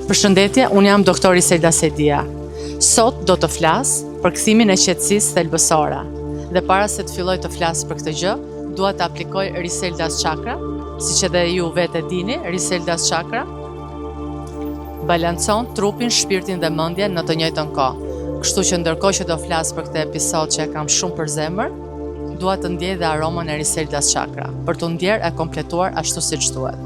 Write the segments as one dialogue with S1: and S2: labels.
S1: Përshëndetje, unë jam doktori Selda Sedia. Sot do të flas për kthimin e qetësisë thelbësore. Dhe para se të filloj të flas për këtë gjë, dua të aplikoj Riseldas Chakra, siç edhe ju vetë dini, Riseldas Chakra balancon trupin, shpirtin dhe mendjen në të njëjtën kohë. Kështu që ndërkohë që do flas për këtë episod që e kam shumë për zemër, dua të ndjej dhe aromën e Riseldas Chakra, për të ndjerë e kompletuar ashtu siç duhet.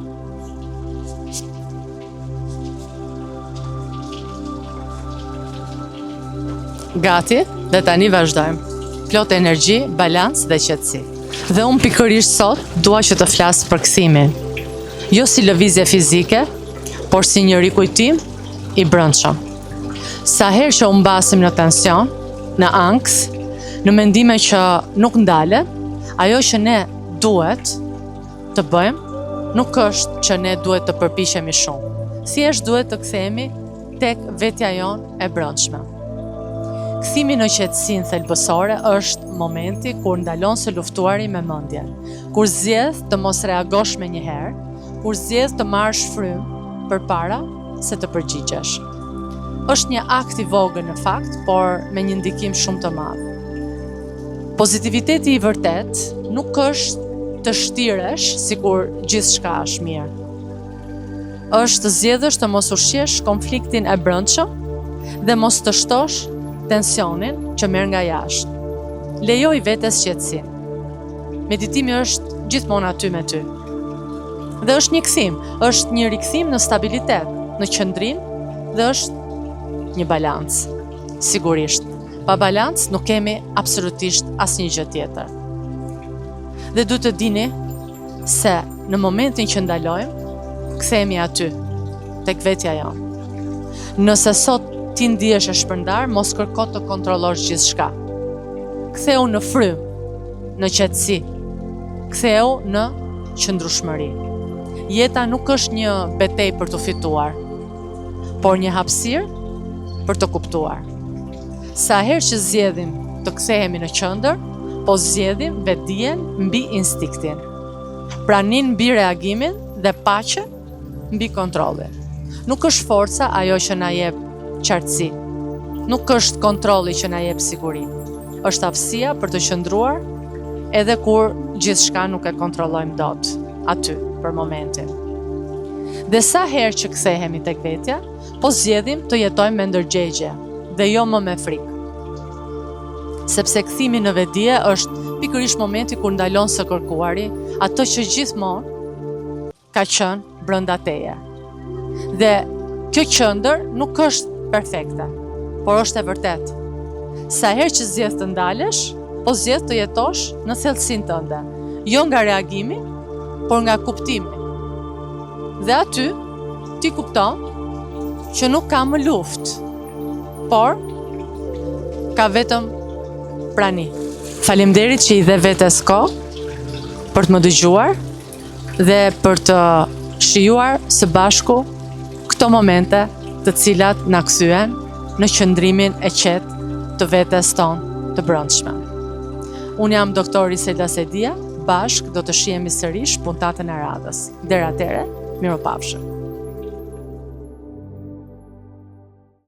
S1: Gati, dhe tani vazhdojmë. Plot energji, balancë dhe qetësi. Dhe unë pikërisht sot dua që të flas për kthimin. Jo si lëvizje fizike, por si një rikujtim i brendshëm. Sa herë që u mbasim në tension, në anks, në mendime që nuk ndalen, ajo që ne duhet të bëjmë, nuk është që ne duhet të përpiqemi shumë. Thjesht duhet të kthehemi tek vetja jonë e brendshme. Kthimi në qetësinë thelbësore është momenti kur ndalon së luftuari me mendjen, kur zgjedh të mos reagosh me njëherë, kur zgjedh të marrësh frymë përpara se të përgjigjesh. Është një akt i vogël në fakt, por me një ndikim shumë të madh. Pozitiviteti i vërtet nuk është të shtiresh sikur gjithçka është mirë. Është të zgjedhësh të mos ushqesh konfliktin e brendshëm dhe mos të shtosh tensionin që merr nga jashtë. Lejoj vetes qetësinë. Meditimi është gjithmonë aty me ty. Dhe është një kthim, është një rikthim në stabilitet, në qëndrim dhe është një balancë. Sigurisht, pa balancë nuk kemi absolutisht asnjë gjë tjetër. Dhe duhet të dini se në momentin që ndalojmë, kthehemi aty, tek vetja jonë. Nëse sot ti ndihesh e shpërndar, mos kërko të kontrollosh gjithçka. Ktheu në frymë, në qetësi. Ktheu në qëndrueshmëri. Jeta nuk është një betejë për të fituar, por një hapësirë për të kuptuar. Sa herë që zgjedhim të kthehemi në qendër, po zgjedhim vetdijen mbi instinktin. Pranin mbi reagimin dhe paqe mbi kontrollin. Nuk është forca ajo që na jep qartësi. Nuk është kontrolli që na jep siguri. Është aftësia për të qëndruar edhe kur gjithçka nuk e kontrollojmë dot, aty për momentin. Dhe sa herë që kthehemi tek vetja, po zgjedhim të jetojmë me ndërgjegje dhe jo më me frikë. Sepse kthimi në vetdije është pikërisht momenti kur ndalon së kërkuari ato që gjithmonë ka qenë brenda teje. Dhe kjo qendër nuk është perfekte, por është e vërtet. Sa herë që zgjedh të ndalesh, po zgjedh të jetosh në thellësinë tënde, jo nga reagimi, por nga kuptimi. Dhe aty ti kupton që nuk ka më luftë, por ka vetëm prani. Faleminderit që i dhe vetes kohë për të më dëgjuar dhe për të shijuar së bashku këto momente të cilat na kthyen në qëndrimin e qetë të vetes tonë të brendshme. Unë jam doktori Selda Sedia, bashkë do të shihemi sërish puntatën e radhës. Deri atëherë, mirupafshim.